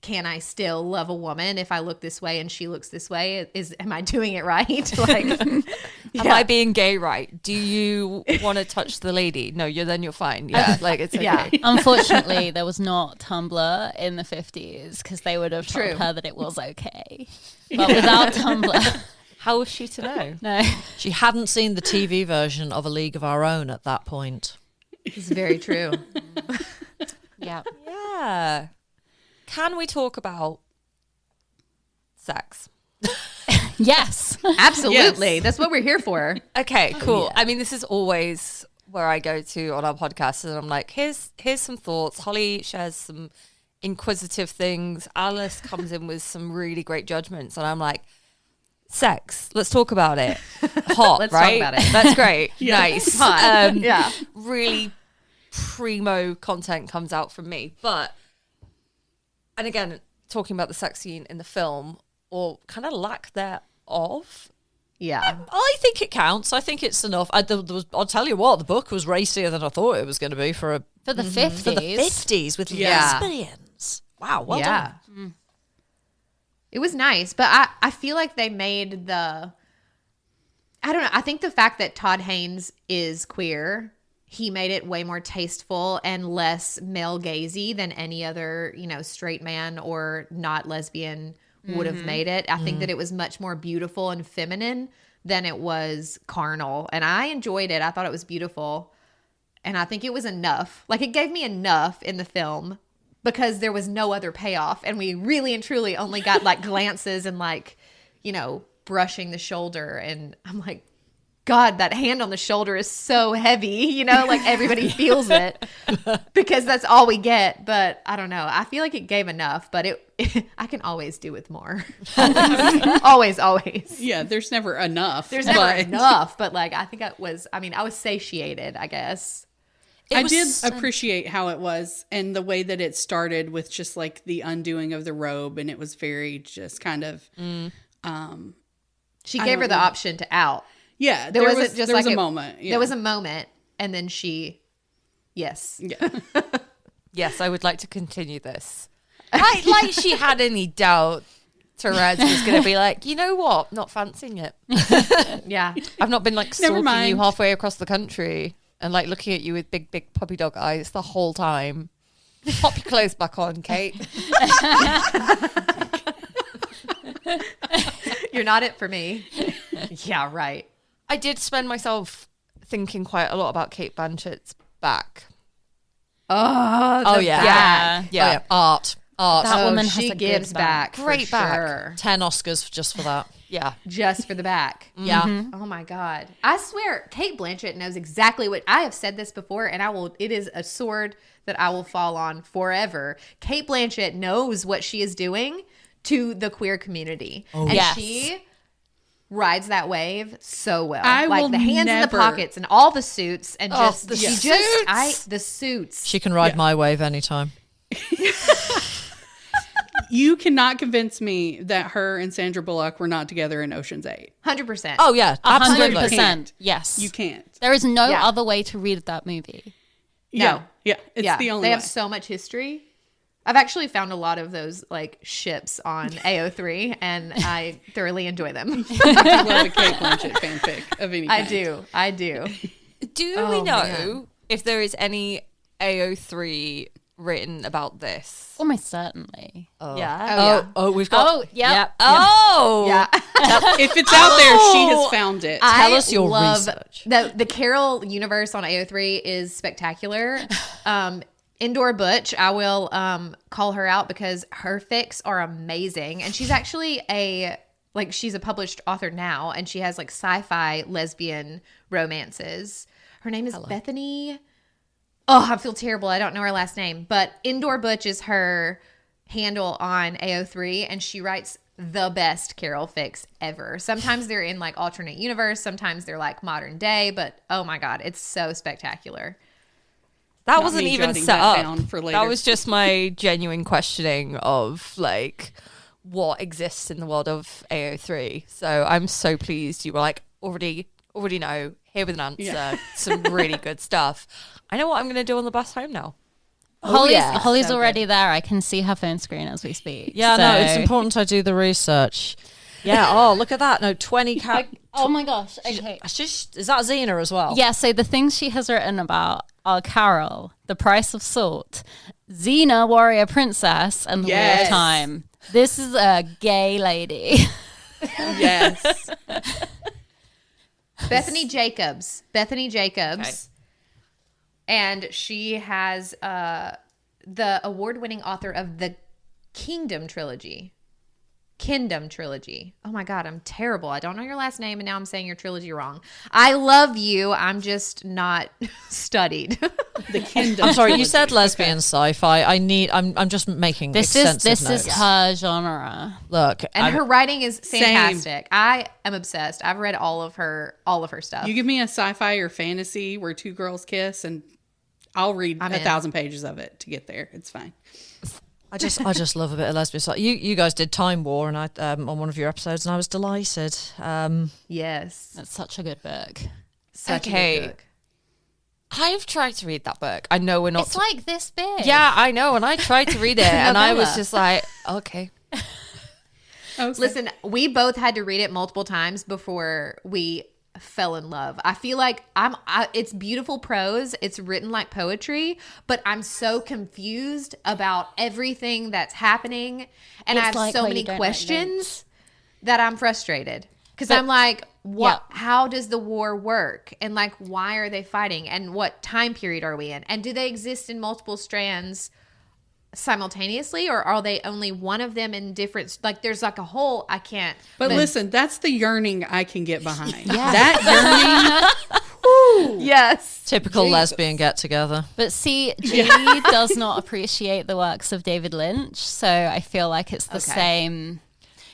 can I still love a woman if I look this way and she looks this way? Am I doing it right? Like, Am I being gay right? Do you want to touch the lady? No, you're fine. Yeah, like it's okay. Yeah. Unfortunately, there was not Tumblr in the 50s, because they would have told her that it was okay. But without Tumblr, How was she to know? no. She hadn't seen the TV version of A League of Our Own at that point. it's very true. Yeah. Yeah. Can we talk about sex? Yes. Absolutely. Yes. That's what we're here for. Okay, cool. I mean, this is always where I go to on our podcast, and I'm like, here's some thoughts. Holly shares some inquisitive things. Alice comes in with some really great judgments, and I'm like, sex. Let's talk about it. Hot, Let's talk right? about it. That's great. Nice. Hot. Yeah. Really primo content comes out from me. But, and again, talking about the sex scene in the film, or kind of lack thereof. Yeah. I think it counts. I think it's enough. I'll tell you what, the book was racier than I thought it was going to be for For the 50s. for the 50s with Yeah. lesbians. Wow, well done. It was nice, but I feel like they made I don't know. I think the fact that Todd Haynes is queer, he made it way more tasteful and less male gazy than any other, straight man or not lesbian would have made it. I think that it was much more beautiful and feminine than it was carnal. And I enjoyed it. I thought it was beautiful. And I think it was enough. Like, it gave me enough in the film because there was no other payoff. And we really and truly only got like glances and like, brushing the shoulder. And I'm like, God, that hand on the shoulder is so heavy, like everybody feels it because that's all we get. But I don't know. I feel like it gave enough, but I can always do with more. Always. Yeah, there's never enough. There's never enough, but like, I was satiated, I guess. I did appreciate how it was and the way that it started with just like the undoing of the robe. And it was very just kind of, She gave her the option to out. yeah, There was a moment. Yeah. There was a moment, and then yes. Yeah. Yes, I would like to continue this. Like she had any doubt Therese was going to be like, you know what? Not fancying it. Yeah. I've not been like Never stalking mind. you halfway across the country and like looking at you with big, big puppy dog eyes the whole time. Pop your clothes back on, Kate. You're not it for me. Yeah, right. I did spend myself thinking quite a lot about Kate Blanchett's back. Oh, yeah. back. Yeah. Oh, yeah. Art. That woman has she a good gives back. Great for back. sure. 10 Oscars just for that. Yeah. Just for the back. Yeah. Oh my God. I swear, Kate Blanchett knows exactly what I have said this before, and it is a sword that I will fall on forever. Kate Blanchett knows what she is doing to the queer community. Oh, and yes. she rides that wave so well. I like will the hands in the never- pockets and all the suits and just the she suits. just the suits. She can ride my wave anytime. You cannot convince me that her and Sandra Bullock were not together in Ocean's 8. 100%. Oh, yeah. Absolutely. 100%. Yes. You can't. There is no Yeah. other way to read that movie. Yeah. Yeah. It's the only they way. have so much history. I've actually found a lot of those like ships on AO3 and I thoroughly enjoy them. I love a Kate Blanchett fanfic of any kind. I do. Do we know if there is any AO3 written about this? Almost certainly. Yeah. Oh, we've got. Oh, yeah. Oh. Yeah. If it's out there, she has found it. Tell us your love research. The Carol universe on AO3 is spectacular. Indoor Butch, I will call her out because her fics are amazing. And she's actually she's a published author now, and she has like sci-fi lesbian romances. Her name is Bethany. Oh, I feel terrible. I don't know her last name. But Indoor Butch is her handle on AO3, and she writes the best Carol fics ever. Sometimes they're in like alternate universe. Sometimes they're like modern day. But oh my God, it's so spectacular. That Not wasn't me even jotting set that up. down for later. That was just my genuine questioning of like, what exists in the world of AO3. So I'm so pleased you were like, already know, here with an answer. Yeah. Some really good stuff. I know what I'm going to do on the bus home now. Holly's So already there. I can see her phone screen as we speak. Yeah, So- no, it's important I do the research. Yeah, oh, look at that. No, 20 Oh my gosh. Okay. Is that Xena as well? Yeah, so the things she has written about are Carol, The Price of Salt, Xena, Warrior Princess, and The Wheel of Yes. Time. This is a gay lady. Yes. Bethany Jacobs. Okay. And she has the award-winning author of the Kingdom trilogy. Oh my God, I'm terrible. I don't know your last name, and now I'm saying your trilogy wrong. I love you. I'm just not studied. The Kingdom. I'm sorry, you trilogy. said lesbian sci-fi. I'm just making This extensive is notes. her genre. Look, And her writing is Same. fantastic. I am obsessed. I've read all of her stuff. You give me a sci-fi or fantasy where two girls kiss, and I'll read I'm 1,000 pages of it to get there. It's fine. I just love a bit of lesbian sci-fi. You guys did Time War, and I on one of your episodes, and I was delighted. Yes. That's such a good book. Such a Okay. good book. I've tried to read that book. I know we're not. It's like this big. Yeah, I know. And I tried to read it, and I was novella. just like, okay. Okay. Listen, we both had to read it multiple times before we fell in love. I feel like it's beautiful prose. It's written like poetry, but I'm so confused about everything that's happening. And I It's have like so how many you don't like questions that I'm frustrated. Because But- I'm like, what? Yeah. How does the war work? And like, why are they fighting? And what time period are we in? And do they exist in multiple strands simultaneously, or are they only one of them in different? Like, there's like a whole. I can't. But listen, that's the yearning I can get behind. Yeah. That Yes. Typical lesbian get together. But see, G does not appreciate the works of David Lynch, so I feel like it's the same.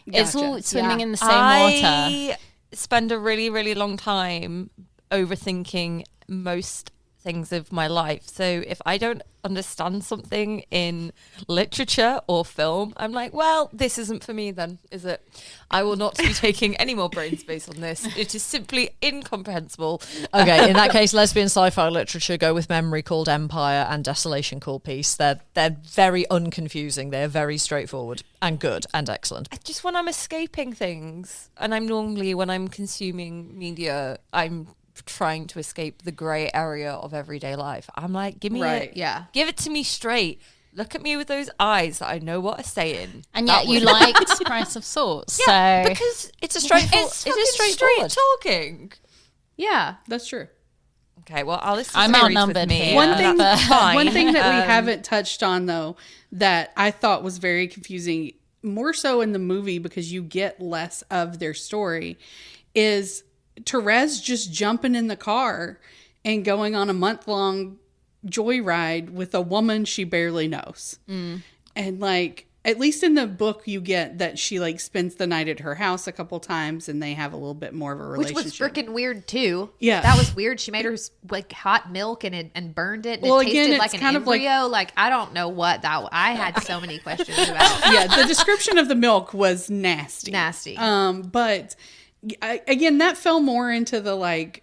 It's all Gotcha. swimming Yeah. in the same water. I spend a really, really long time overthinking most things of my life. So if I don't understand something in literature or film, I'm like, well, this isn't for me then, is it? I will not be taking any more brain space on this. It is simply incomprehensible. Okay, in that case, lesbian sci-fi literature, go with Memory called Empire and Desolation called Peace. They're very unconfusing. They're very straightforward and good and excellent. Just when I'm escaping things, and I'm normally, when I'm consuming media, I'm trying to escape the grey area of everyday life. I'm like, give me Right, it. yeah. Give it to me straight. Look at me with those eyes that I know what are saying. And That yet you was- liked Price of Swords. Yeah, so because It's a straightforward. it's It fucking is straightforward. straight talking. Yeah. that's true. Okay, well, I'll listen I'm to series with outnumbered me. here. One Yeah. thing, That's fine. one thing that we haven't touched on though, that I thought was very confusing, more so in the movie because you get less of their story, is Therese just jumping in the car and going on a month-long joyride with a woman she barely knows. And like, at least in the book, you get that she like spends the night at her house a couple times, and they have a little bit more of a Which relationship. was freaking weird too. Yeah. That was weird. She made her like hot milk and burned it. And Well, it tasted again, like it's an kind of like- embryo. Like, I don't know what that. I had so many questions about. Yeah, the description of the milk was nasty. Nasty. But again, that fell more into the like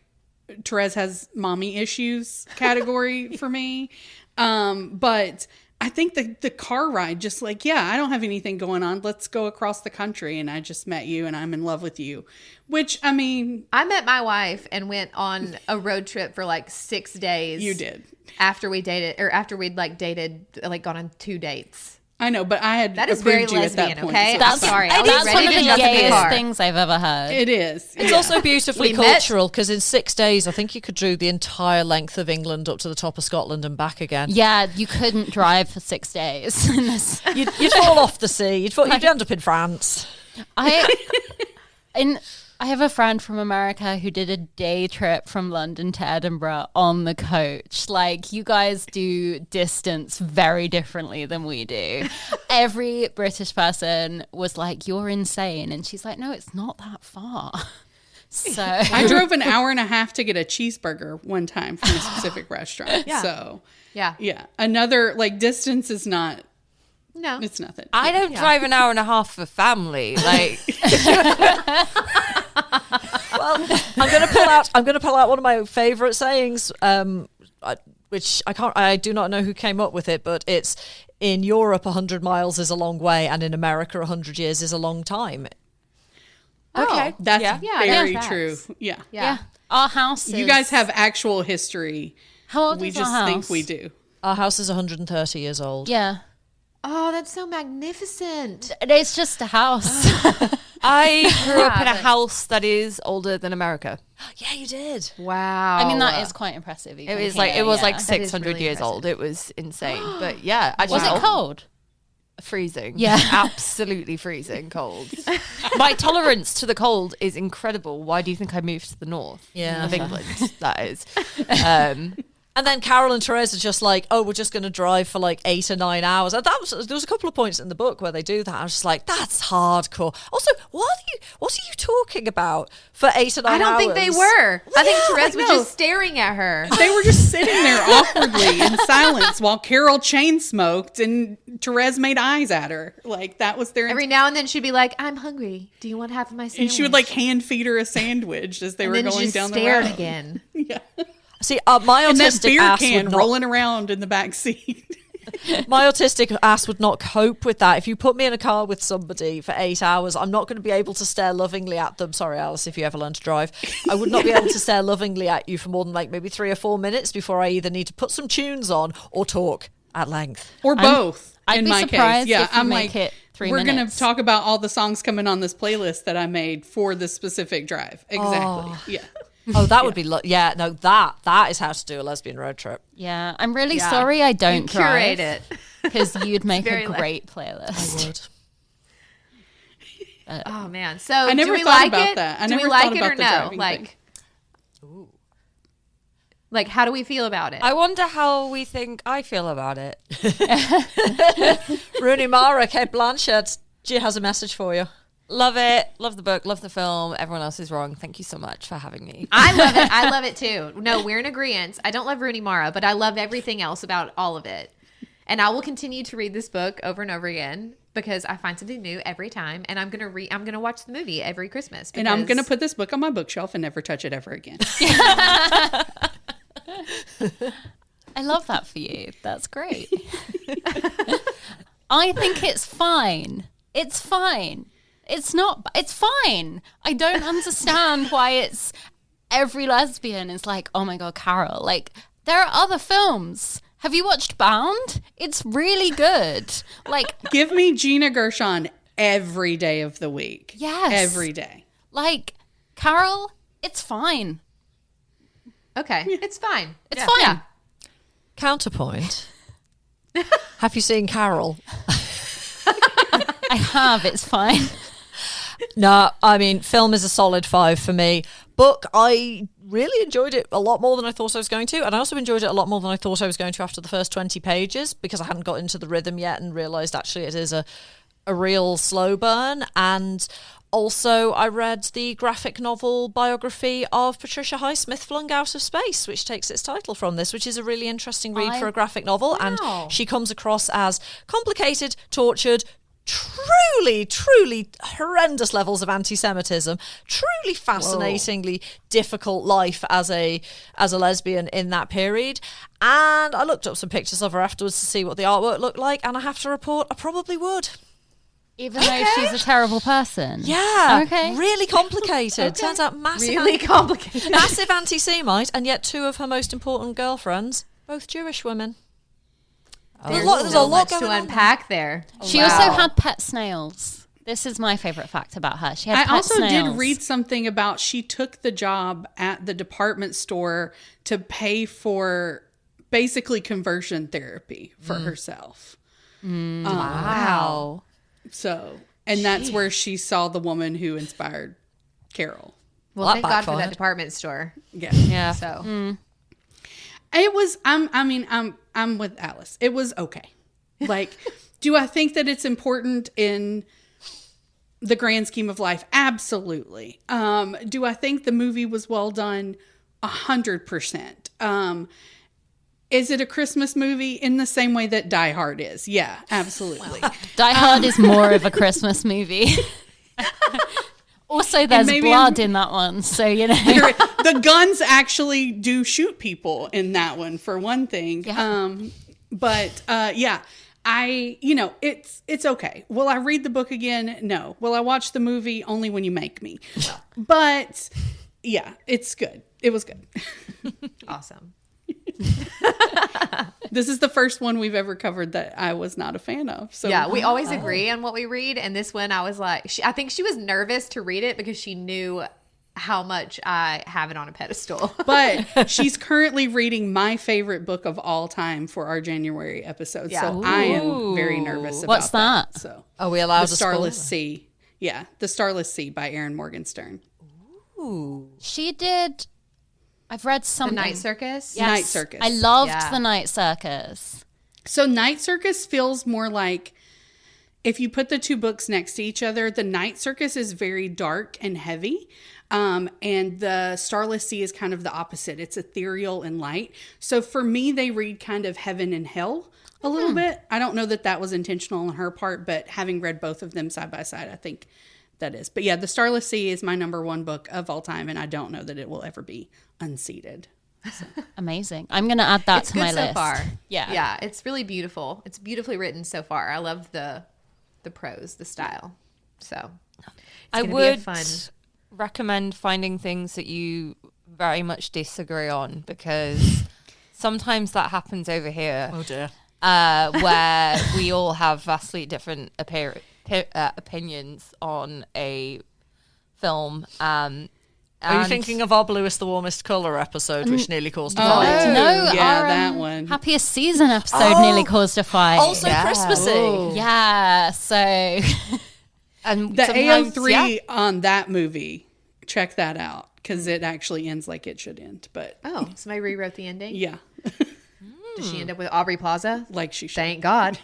Therese has mommy issues category for me. But I think the car ride, just like, yeah, I don't have anything going on. Let's go across the country, and I just met you, and I'm in love with you. Which, I mean, I met my wife and went on a road trip for like 6 days. you did. After we dated, or after we'd like dated, like gone on 2 dates. I know, but I had That is very approved you at that lesbian, point, okay? so I'm it's fine. sorry. I was that's ready one of to the jump in the gayest car. things I've ever heard. It is. It's yeah. also beautifully We met- cultural because in 6 days, I think you could do the entire length of England up to the top of Scotland and back again. Yeah, you couldn't drive for 6 days. in this. You'd fall off the sea. You'd end up in France. I have a friend from America who did a day trip from London to Edinburgh on the coach. Like, you guys do distance very differently than we do. Every British person was like, "You're insane," and she's like, "No, it's not that far." So I drove an hour and a half to get a cheeseburger one time from a specific restaurant. Yeah. So, Yeah. yeah. Another, like, distance is not No. It's nothing. I don't drive an hour and a half for family. Like, Well, I'm gonna pull out one of my favourite sayings, which I do not know who came up with it, but it's in Europe 100 miles is a long way, and in America 100 years is a long time. okay, That's Yeah, very that's true. facts. Yeah. Yeah. Our house is... You guys have actual history. How old We is our just house? think we do. Our house is 130 years old. Yeah. Oh, that's so magnificent. It's just a house. I grew up in a but- house that is older than America. Yeah, you did. Wow. I mean, that is quite impressive. It even was like here, it was yeah. like is 600 really years impressive. old. It was insane. But yeah, I Was just it cold? freezing. Yeah. Absolutely freezing cold. My tolerance to the cold is incredible. Why do you think I moved to the north of England? That is. And then Carol and Therese are just like, oh, we're just going to drive for like 8 or 9 hours. And there was a couple of points in the book where they do that. I was just like, that's hardcore. Also, what are you talking about for 8 or 9 hours? I don't think they were. I think Yeah, Therese was no. just staring at her. They were just sitting there awkwardly in silence while Carol chain smoked and Therese made eyes at her. Like that was their. Every now and then she'd be like, I'm hungry. Do you want half of my sandwich? and she would like hand feed her a sandwich as they and were then going just down the stared road. again. See, my And that autistic beer ass can would not, rolling around in the back seat. my autistic ass would not cope with that. If you put me in a car with somebody for 8 hours, I'm not going to be able to stare lovingly at them. Sorry, Alice, if you ever learn to drive. I would not be able to stare lovingly at you for more than like maybe 3 or 4 minutes before I either need to put some tunes on or talk at length. Or both. I'd in be my surprised case. Yeah, if you I'm make like, it 3 we're minutes. to talk about all the songs coming on this playlist that I made for this specific drive. Exactly. Yeah. Oh, that would be that is how to do a lesbian road trip. Yeah. I'm really Yeah. sorry I don't Curate drive. it. Because you'd make very a great playlist. I would. Oh man. So I never do we thought like about it? that. I do we never like thought it about or the no? driving Like, thing. like how do we feel about it? I wonder how we think I feel about it. Rooney Mara, Kate Blanchett, she has a message for you. Love it. Love the book. Love the film. Everyone else is wrong. Thank you so much for having me. I love it. I love it too. No, we're in agreement. I don't love Rooney Mara, but I love everything else about all of it. And I will continue to read this book over and over again because I find something new every time. And I'm gonna watch the movie every Christmas. And I'm because- going to put this book on my bookshelf and never touch it ever again. I love that for you. That's great. I think it's fine. It's fine. It's not. It's fine. I don't understand why it's every lesbian is like, oh my God, Carol. Like, there are other films. Have you watched Bound? It's really good. Like, Give me Gina Gershon every day of the week. Yes. Every day. like Carol, it's fine. Okay, it's fine. It's fine. Yeah. Counterpoint. Have you seen Carol? I have. It's fine. No, I mean, film is a solid 5 for me. Book, I really enjoyed it a lot more than I thought I was going to. And I also enjoyed it a lot more than I thought I was going to after the first 20 pages because I hadn't got into the rhythm yet and realised actually it is a real slow burn. And also I read the graphic novel biography of Patricia Highsmith, Flung Out of Space, which takes its title from this, which is a really interesting read for a graphic novel. Wow. And she comes across as complicated, tortured, truly horrendous levels of anti-Semitism, truly fascinatingly difficult life as a lesbian in that period. And I looked up some pictures of her afterwards to see what the artwork looked like, and I have to report I probably would. Even though she's a terrible person. Yeah. Okay. Really complicated. Turns out massive Really complicated. massive anti-Semite, and yet 2 of her most important girlfriends, both Jewish women. There's There's so a lot much to going on. unpack there. She also had pet snails. This is my favorite fact about her. She had I pet also snails. did read something about she took the job at the department store to pay for basically conversion therapy for herself. Wow. So, and that's where she saw the woman who inspired Carol. Well, That thank God for that backfired. department store. Yeah. Yeah. So It was I'm with Alice. It was okay. Like, do I think that it's important in the grand scheme of life? Absolutely. Do I think the movie was well done? 100%. Is it a Christmas movie in the same way that Die Hard is? Yeah, absolutely. Die Hard is more of a Christmas movie. Also, there's blood in that one, so the guns actually do shoot people in that one, for one thing. Yeah. It's okay. Will I read the book again? No. Will I watch the movie? Only when you make me. But yeah, it's good. It was good. Awesome. This is the first one we've ever covered that I was not a fan of. So yeah, we always agree on what we read. And this one, I was like, I think she was nervous to read it because she knew how much I have it on a pedestal. But she's currently reading my favorite book of all time for our January episode. Yeah. So I am very nervous about What's that? So are we allowed The Starless Sea. Yeah, The Starless Sea by Erin Morgenstern. Ooh. She did... I've read something. The Night Circus? Yes. Night Circus. I loved The Night Circus. So Night Circus feels more like, if you put the two books next to each other, The Night Circus is very dark and heavy. And The Starless Sea is kind of the opposite. It's ethereal and light. So for me, they read kind of heaven and hell a little bit. I don't know that was intentional on her part, but having read both of them side by side, I think that is. But yeah, The Starless Sea is my number one book of all time, and I don't know that it will ever be unseated. So. Amazing. I'm going to add that It's to my good so list. far. Yeah. Yeah, it's really beautiful. It's beautifully written so far. I love the prose, the style. So I be a would fun... recommend finding things that you very much disagree on, because sometimes that happens over here. Oh dear. Where we all have vastly different opinions on a film. Are you thinking of our Blue is the Warmest Colour episode, which nearly caused a fight? No, yeah, our that one. Happiest Season episode nearly caused a fight. Also Christmassy. Ooh. Yeah, so... And The sometimes, AO3 on that movie, check that out, because it actually ends like it should end. But Oh, somebody rewrote the ending? yeah, Did she end up with Aubrey Plaza? like she should. Thank God.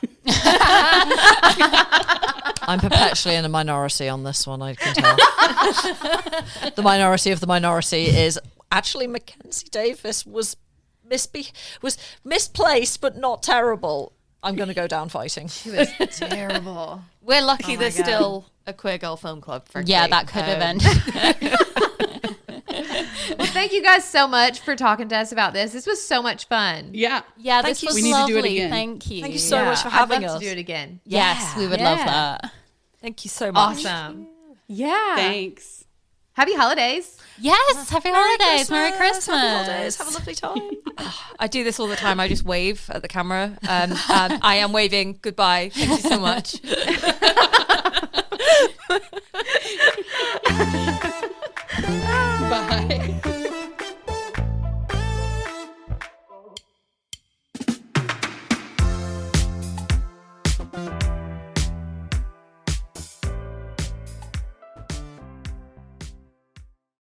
I'm perpetually in a minority on this one, I can tell. The minority of the minority is actually Mackenzie Davis was misplaced, but not terrible. I'm going to go down fighting. She was terrible. we're lucky there's God. still a Queer Girl Film Club. Frankly. Yeah, that could have ended. Well, thank you guys so much for talking to us about this. This was so much fun. Yeah, Yeah, Thank this you. was We need to do it lovely. again. Thank you. Thank you so much for having I'd love us. to do it again. Yes, we would love Yeah. that. Thank you so much. Awesome. Yeah. thanks. Happy holidays. Yes, happy holidays. Merry Christmas. Happy holidays. Have a lovely time. I do this all the time. I just wave at the camera. I am waving. Goodbye. Thank you so much. Bye.